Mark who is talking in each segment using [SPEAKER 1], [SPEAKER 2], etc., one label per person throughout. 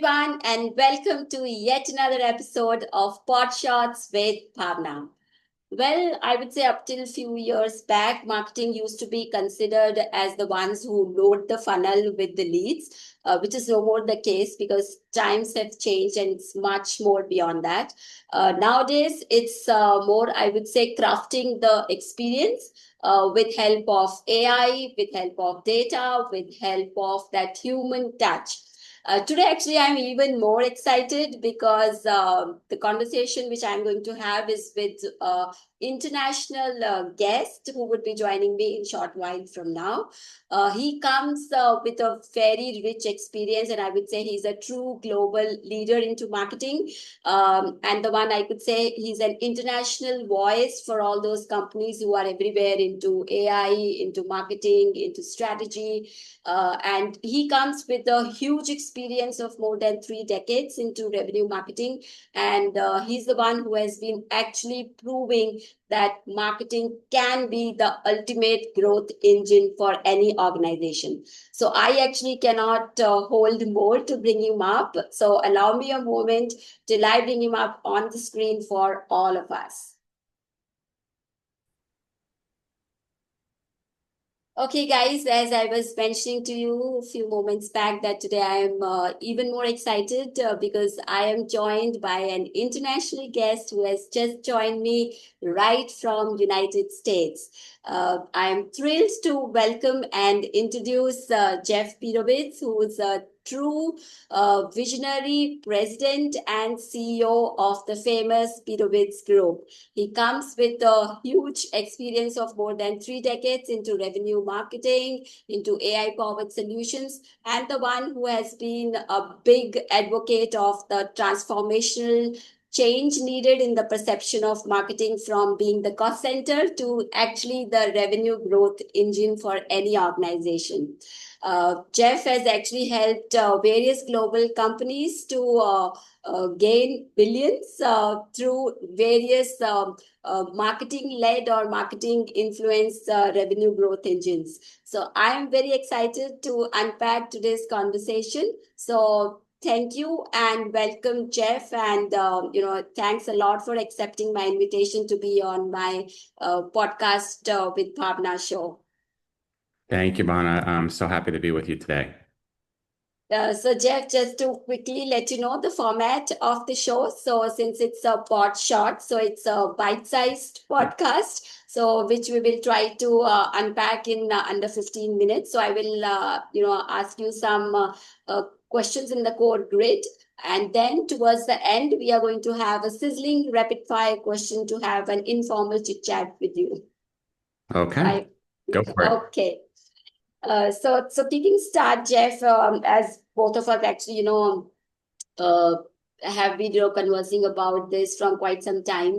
[SPEAKER 1] everyone, and welcome to yet another episode of Podshots with Bhawna. Well, I would say up till a few years back, marketing used to be considered as the ones who load the funnel with the leads, which is no more the case because times have changed and it's much more beyond that. Nowadays, it's more, I would say, crafting the experience with help of AI, with help of data, with help of that human touch. Today, actually, I'm even more excited because the conversation which I'm going to have is with international guest who would be joining me in short while from now. He comes with a very rich experience, and I would say he's a true global leader into marketing. And the one I could say he's an international voice for all those companies who are everywhere into AI, into marketing, into strategy. And he comes with a huge experience of more than 3 decades into revenue marketing. And he's the one who has been actually proving that marketing can be the ultimate growth engine for any organization. So I actually cannot hold more to bring him up. So allow me a moment till I bring him up on the screen for all of us. Okay, guys, as I was mentioning to you a few moments back that today I am even more excited because I am joined by an international guest who has just joined me right from United States. I am thrilled to welcome and introduce Jeff Pedowitz, who is a true visionary president and CEO of the famous Pedowitz Group. He comes with a huge experience of more than 3 decades into revenue marketing, into AI-powered solutions, and the one who has been a big advocate of the transformational change needed in the perception of marketing from being the cost center to actually the revenue growth engine for any organization. Jeff has actually helped various global companies to gain billions through various marketing-led or marketing-influenced revenue growth engines. So I am very excited to unpack today's conversation. So thank you and welcome, Jeff. And, thanks a lot for accepting my invitation to be on my podcast with Bhawna show.
[SPEAKER 2] Thank you, Bhawna. I'm so happy to be with you today.
[SPEAKER 1] So Jeff, just to quickly let you know the format of the show. So since it's a pod shot, so it's a bite-sized podcast, so which we will try to unpack in under 15 minutes. So I will, ask you some questions in the core grid. And then towards the end, we are going to have a sizzling rapid fire question to have an informal chit chat with you.
[SPEAKER 2] Okay, go for it.
[SPEAKER 1] Okay. So kicking start, Jeff, as both of us actually, have been conversing about this from quite some time.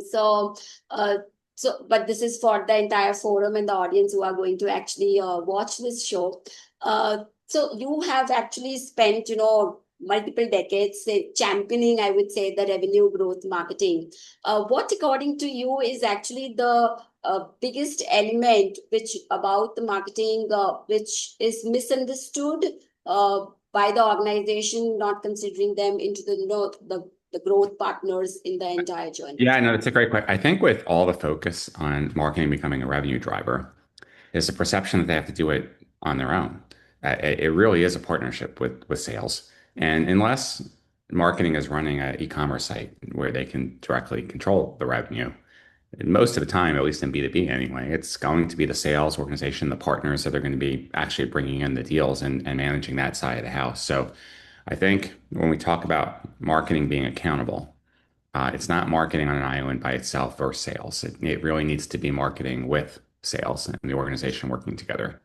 [SPEAKER 1] But this is for the entire forum and the audience who are going to actually watch this show. So you have actually spent, multiple decades championing, I would say, the revenue growth marketing. What, according to you, is actually the biggest element which about the marketing which is misunderstood by the organization, not considering them into the growth partners in the entire journey?
[SPEAKER 2] Yeah, no, that's a great question. I think with all the focus on marketing becoming a revenue driver, is the perception that they have to do it on their own. It really is a partnership with sales. And unless marketing is running an e-commerce site where they can directly control the revenue, most of the time, at least in B2B anyway, it's going to be the sales organization, the partners that are going to be actually bringing in the deals and managing that side of the house. So I think when we talk about marketing being accountable, it's not marketing on an island by itself or sales. It really needs to be marketing with sales and the organization working together.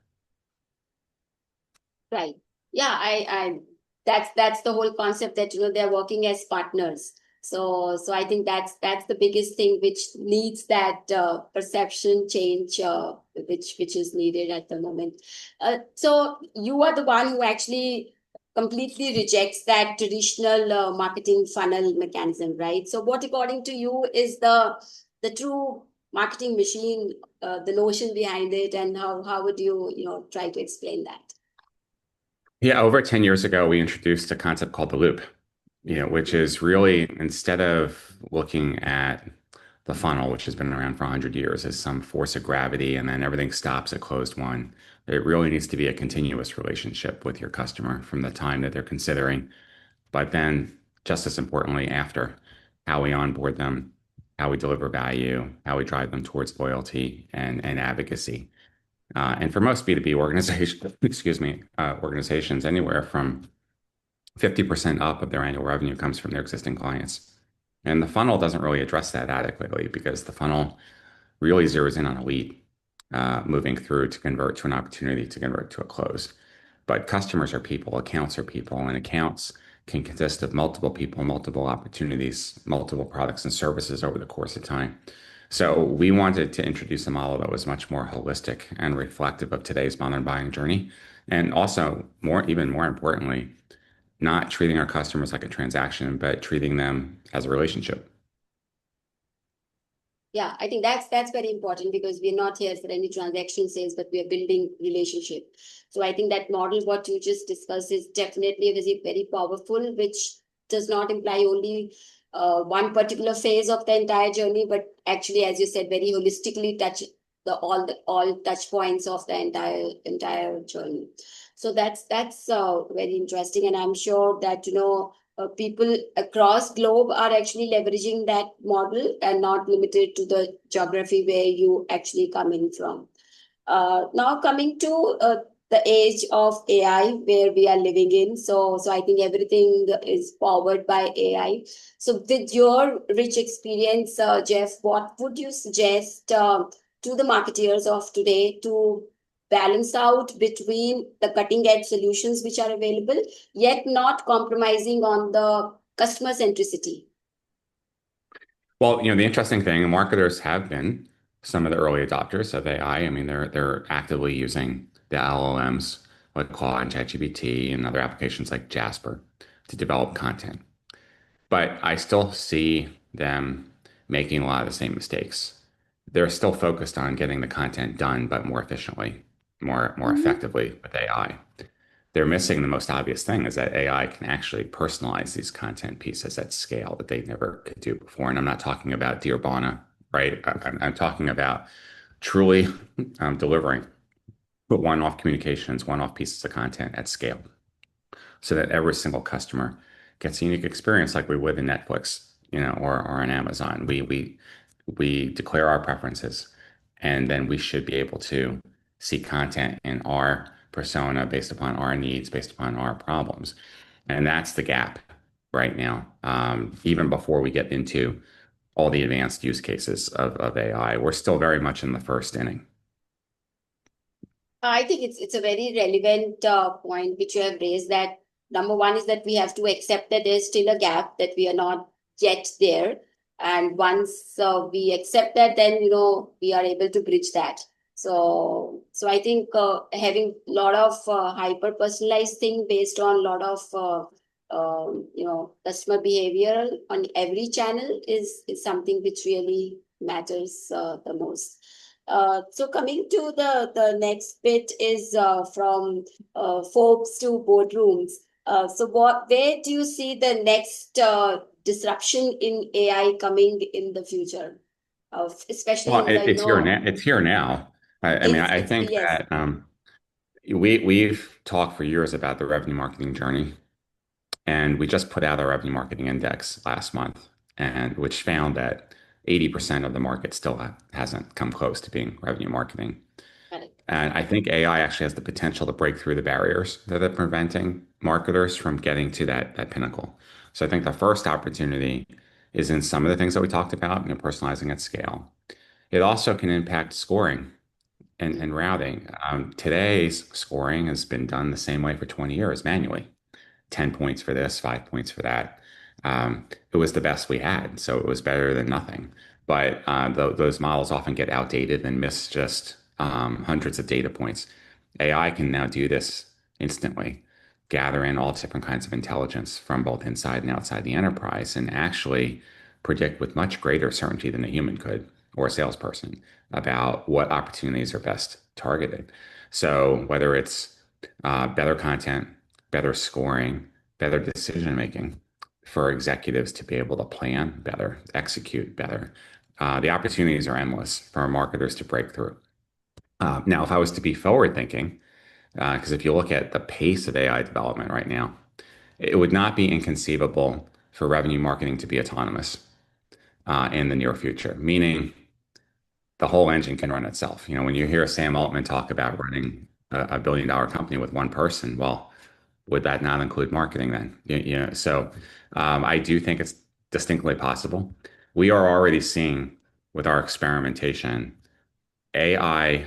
[SPEAKER 1] Right. Yeah, I that's the whole concept that they're working as partners. So I think that's the biggest thing which needs that perception change which is needed at the moment. So you are the one who actually completely rejects that traditional marketing funnel mechanism, right? So what, according to you, is the true marketing machine, the notion behind it, and how would you try to explain that?
[SPEAKER 2] Yeah, over 10 years ago, we introduced a concept called the loop. which is really instead of looking at the funnel, which has been around for 100 years, as some force of gravity and then everything stops at closed one. It really needs to be a continuous relationship with your customer from the time that they're considering, but then just as importantly, after how we onboard them, how we deliver value, how we drive them towards loyalty and advocacy. And for most B2B organizations, excuse me, organizations, anywhere from 50% up of their annual revenue comes from their existing clients. And the funnel doesn't really address that adequately because the funnel really zeroes in on a lead moving through to convert to an opportunity to convert to a close. But customers are people, accounts are people, and accounts can consist of multiple people, multiple opportunities, multiple products and services over the course of time. So we wanted to introduce a model that was much more holistic and reflective of today's modern buying journey. And also, even more importantly, not treating our customers like a transaction, but treating them as a relationship.
[SPEAKER 1] Yeah, I think that's very important because we're not here for any transaction sales, but we are building relationship. So I think that model, what you just discussed, is definitely very, very powerful, which does not imply only one particular phase of the entire journey, but actually, as you said, very holistically touch all touch points of the entire journey. So that's very interesting, and I'm sure that people across globe are actually leveraging that model and not limited to the geography where you actually come in from. Now coming to the age of AI where we are living in. So I think everything is powered by AI. So with your rich experience, Jeff, what would you suggest to the marketeers of today to balance out between the cutting edge solutions which are available, yet not compromising on the customer centricity?
[SPEAKER 2] Well, the interesting thing, marketers have been some of the early adopters of AI. I mean, they're actively using the LLMs like Claude and ChatGPT and other applications like Jasper to develop content. But I still see them making a lot of the same mistakes. They're still focused on getting the content done, but more efficiently, more
[SPEAKER 1] Mm-hmm.
[SPEAKER 2] effectively with AI. They're missing the most obvious thing is that AI can actually personalize these content pieces at scale that they never could do before. And I'm not talking about Dear Bhawna, right? I'm talking about truly delivering one-off communications, one-off pieces of content at scale so that every single customer gets a unique experience like we would in Netflix, or on Amazon. We declare our preferences, and then we should be able to see content in our persona based upon our needs, based upon our problems. And that's the gap right now. Even before we get into all the advanced use cases of AI, we're still very much in the first inning.
[SPEAKER 1] I think it's a very relevant point which you have raised, that number one is that we have to accept that there's still a gap, that we are not yet there. And once we accept that, then, we are able to bridge that. So I think having a lot of hyper personalized thing based on a lot of customer behavior on every channel is something which really matters the most. So coming to the next bit is from folks to boardrooms. So where do you see the next disruption in AI coming in the future? Especially
[SPEAKER 2] Well,
[SPEAKER 1] in the,
[SPEAKER 2] it's here now. It's here now. I mean, I
[SPEAKER 1] it's
[SPEAKER 2] think
[SPEAKER 1] yes,
[SPEAKER 2] that we've talked for years about the revenue marketing journey, and we just put out our revenue marketing index last month, and which found that 80% of the market still hasn't come close to being revenue marketing.
[SPEAKER 1] correct.
[SPEAKER 2] And I think AI actually has the potential to break through the barriers that are preventing marketers from getting to that pinnacle. So I think the first opportunity is in some of the things that we talked about, personalizing at scale. It also can impact scoring and routing. Today's scoring has been done the same way for 20 years manually. 10 points for this, 5 points for that. It was the best we had, so it was better than nothing. But those models often get outdated and miss just hundreds of data points. AI can now do this instantly, gather in all different kinds of intelligence from both inside and outside the enterprise, and actually predict with much greater certainty than a human could or a salesperson about what opportunities are best targeted. So whether it's better content, better scoring, better decision making, for executives to be able to plan better, execute better. The opportunities are endless for marketers to break through. Now, if I was to be forward thinking, because if you look at the pace of AI development right now, it would not be inconceivable for revenue marketing to be autonomous in the near future, meaning the whole engine can run itself. You know, when you hear Sam Altman talk about running a billion-dollar company with one person, well, would that not include marketing then? So I do think it's distinctly possible. We are already seeing with our experimentation, AI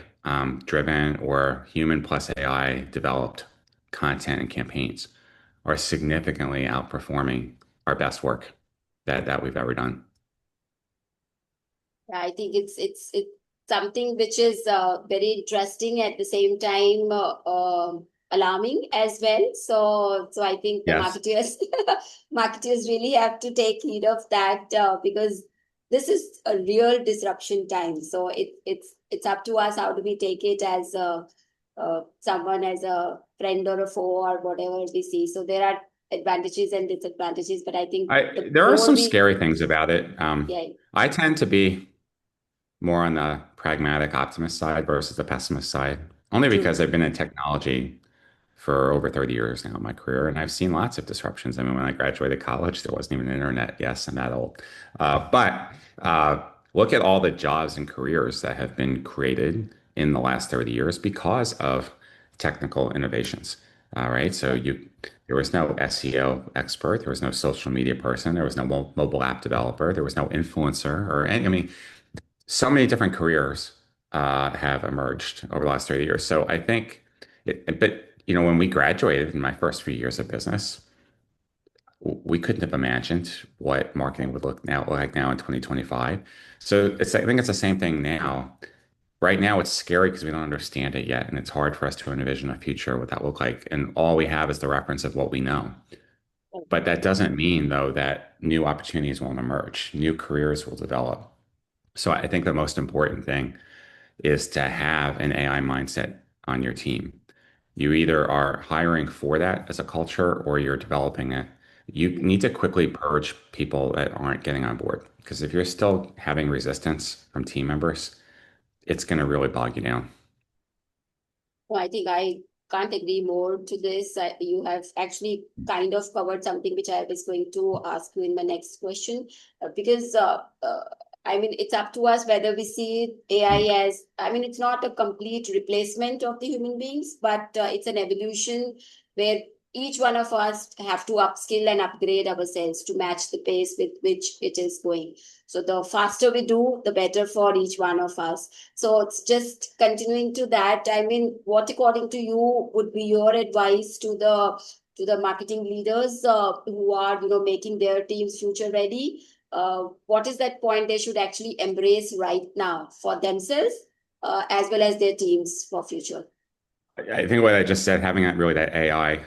[SPEAKER 2] driven or human plus AI developed content and campaigns are significantly outperforming our best work that we've ever done.
[SPEAKER 1] I think it's something which is very interesting at the same time alarming as well. So I think the
[SPEAKER 2] Yes.
[SPEAKER 1] marketers really have to take heed of that because this is a real disruption time. So it's up to us how do we take it as someone as a friend or a foe or whatever we see. So there are advantages and disadvantages, but I think the
[SPEAKER 2] There are
[SPEAKER 1] more
[SPEAKER 2] some
[SPEAKER 1] we
[SPEAKER 2] scary things about it.
[SPEAKER 1] yeah.
[SPEAKER 2] I tend to be more on the pragmatic optimist side versus the pessimist side, only
[SPEAKER 1] True.
[SPEAKER 2] because I've been in technology for over 30 years now in my career, and I've seen lots of disruptions. I mean, when I graduated college, there wasn't even internet. Yes, I'm that old. But look at all the jobs and careers that have been created in the last 30 years because of technical innovations. All right. There was no SEO expert, there was no social media person, there was no mobile app developer, there was no influencer or any, I mean, so many different careers have emerged over the last 30 years. So I think but you know, when we graduated in my first few years of business, we couldn't have imagined what marketing would look like now in 2025. So I think it's the same thing now. Right now, it's scary because we don't understand it yet, and it's hard for us to envision a future what that look like. And all we have is the reference of what we know. But that doesn't mean, though, that new opportunities won't emerge, new careers will develop. So I think the most important thing is to have an AI mindset on your team. You either are hiring for that as a culture or you're developing it. You need to quickly purge people that aren't getting on board because if you're still having resistance from team members, it's going to really bog you down.
[SPEAKER 1] Well, I think I can't agree more to this. You have actually kind of covered something which I was going to ask you in my next question, because I mean, it's up to us whether we see AI as, I mean, it's not a complete replacement of the human beings, but it's an evolution where each one of us have to upskill and upgrade ourselves to match the pace with which it is going. So the faster we do, the better for each one of us. So it's just continuing to that. I mean, what according to you would be your advice to the marketing leaders who are making their teams future ready? What is that point they should actually embrace right now for themselves as well as their teams for future?
[SPEAKER 2] I think what I just said, having that AI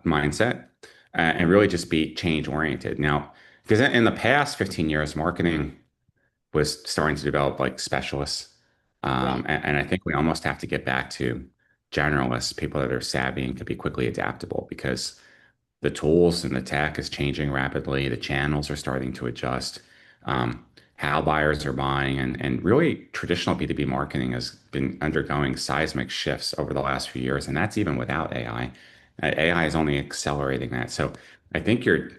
[SPEAKER 2] mindset and really just be change oriented. Now, because in the past 15 years, marketing was starting to develop like specialists.
[SPEAKER 1] Right.
[SPEAKER 2] And I think we almost have to get back to generalists, people that are savvy and can be quickly adaptable because the tools and the tech is changing rapidly. The channels are starting to adjust. How buyers are buying and really traditional B2B marketing has been undergoing seismic shifts over the last few years. And that's even without AI. AI is only accelerating that. So I think your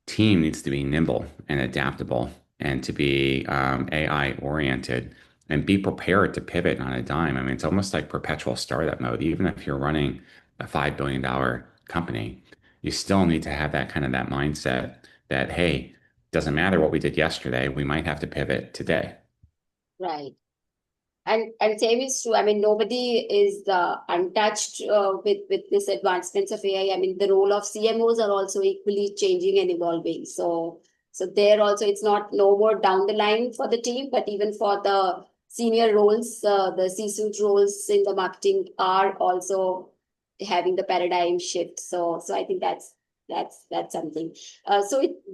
[SPEAKER 2] team needs to be nimble and adaptable and to be AI oriented and be prepared to pivot on a dime. I mean, it's almost like perpetual startup mode. Even if you're running a $5 billion company, you still need to have that kind of that mindset that, hey, doesn't matter what we did yesterday, we might have to pivot today.
[SPEAKER 1] Right. And same is true. I mean, nobody is untouched with this advancements of AI. I mean, the role of CMOs are also equally changing and evolving. So there also, it's not no more down the line for the team, but even for the senior roles, the C-suite roles in the marketing are also having the paradigm shift. So I think that's something.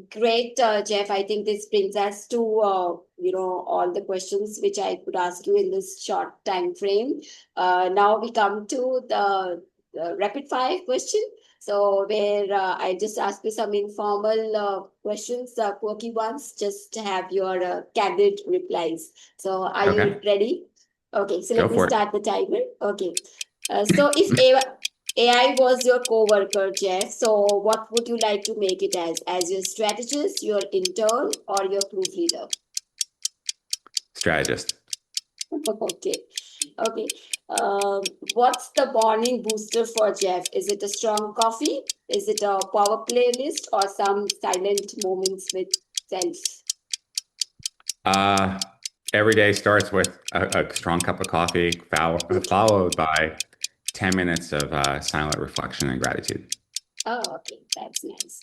[SPEAKER 1] Great, Jeff. I think this brings us to all the questions which I could ask you in this short time frame. Now we come to rapid fire question. So where I just ask you some informal questions, quirky ones, just to have your candid replies. So are you
[SPEAKER 2] Okay,
[SPEAKER 1] ready? Okay, so
[SPEAKER 2] go
[SPEAKER 1] let me
[SPEAKER 2] for it.
[SPEAKER 1] start the timer. Okay. So if AI was your co-worker, Jeff, so what would you like to make it as your strategist, your intern, or your proofreader?
[SPEAKER 2] Strategist.
[SPEAKER 1] Okay. Okay. What's the morning booster for Jeff? Is it a strong coffee? Is it a power playlist or some silent moments with self?
[SPEAKER 2] Every day starts with a strong cup of coffee, followed by 10 minutes of silent reflection and gratitude.
[SPEAKER 1] Oh, okay. That's nice.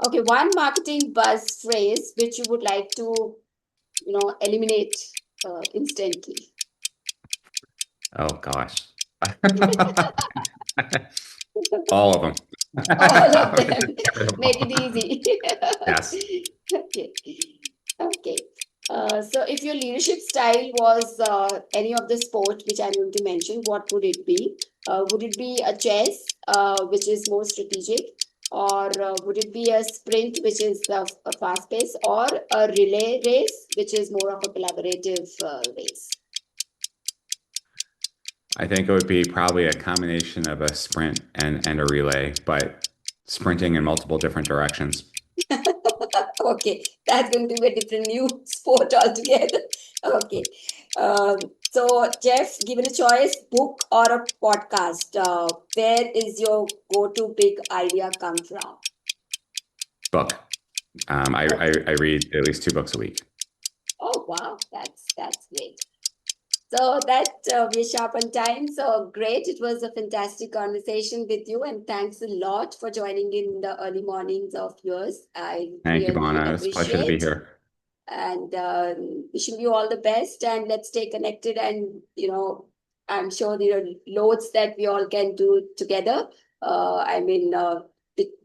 [SPEAKER 1] Okay. One marketing buzz phrase which you would like to, eliminate instantly.
[SPEAKER 2] Oh, gosh. All of them.
[SPEAKER 1] All of them. Make it easy.
[SPEAKER 2] Yes.
[SPEAKER 1] Okay. Okay. So if your leadership style was any of the sport which I'm going to mention, what would it be? Would it be a chess, which is more strategic, or would it be a sprint, which is a fast pace, or a relay race, which is more of a collaborative race?
[SPEAKER 2] I think it would be probably a combination of a sprint and a relay, but sprinting in multiple different directions.
[SPEAKER 1] Okay, that's going to be a different new sport altogether. Okay. So, Jeff, given a choice, book or a podcast, where is your go-to big idea come from?
[SPEAKER 2] Book. I read at least 2 books a week.
[SPEAKER 1] Oh, wow, that's great. So that we're sharp on time. So great. It was a fantastic conversation with you. And thanks a lot for joining in the early mornings of yours. I
[SPEAKER 2] Thank you,
[SPEAKER 1] really
[SPEAKER 2] Bhawna. It's a pleasure to be
[SPEAKER 1] appreciate.
[SPEAKER 2] here.
[SPEAKER 1] And wishing you all the best. And let's stay connected. And, I'm sure there are loads that we all can do together.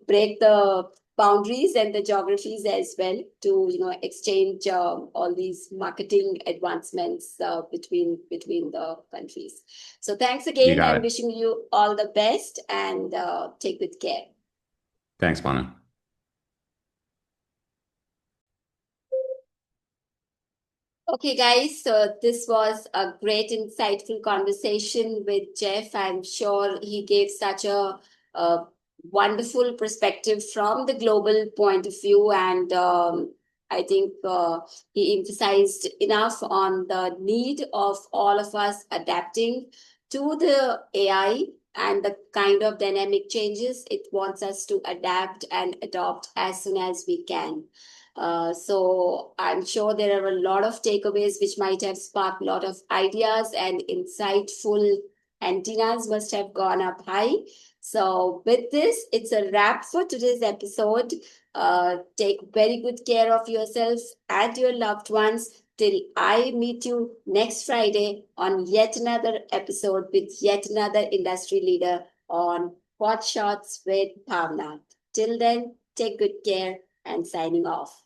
[SPEAKER 1] Break the boundaries and the geographies as well to exchange all these marketing advancements between the countries. So thanks
[SPEAKER 2] You
[SPEAKER 1] again.
[SPEAKER 2] got
[SPEAKER 1] I'm
[SPEAKER 2] it.
[SPEAKER 1] wishing you all the best and take good care.
[SPEAKER 2] Thanks, Bhawna.
[SPEAKER 1] Okay, guys, so this was a great, insightful conversation with Jeff. I'm sure he gave such a wonderful perspective from the global point of view. And I think he emphasized enough on the need of all of us adapting to the AI and the kind of dynamic changes it wants us to adapt and adopt as soon as we can. So I'm sure there are a lot of takeaways which might have sparked a lot of ideas and insightful antennas must have gone up high. So with this, it's a wrap for today's episode. Take very good care of yourself and your loved ones till I meet you next Friday on yet another episode with yet another industry leader on Podshots with Bhawna. Till then, take good care and signing off.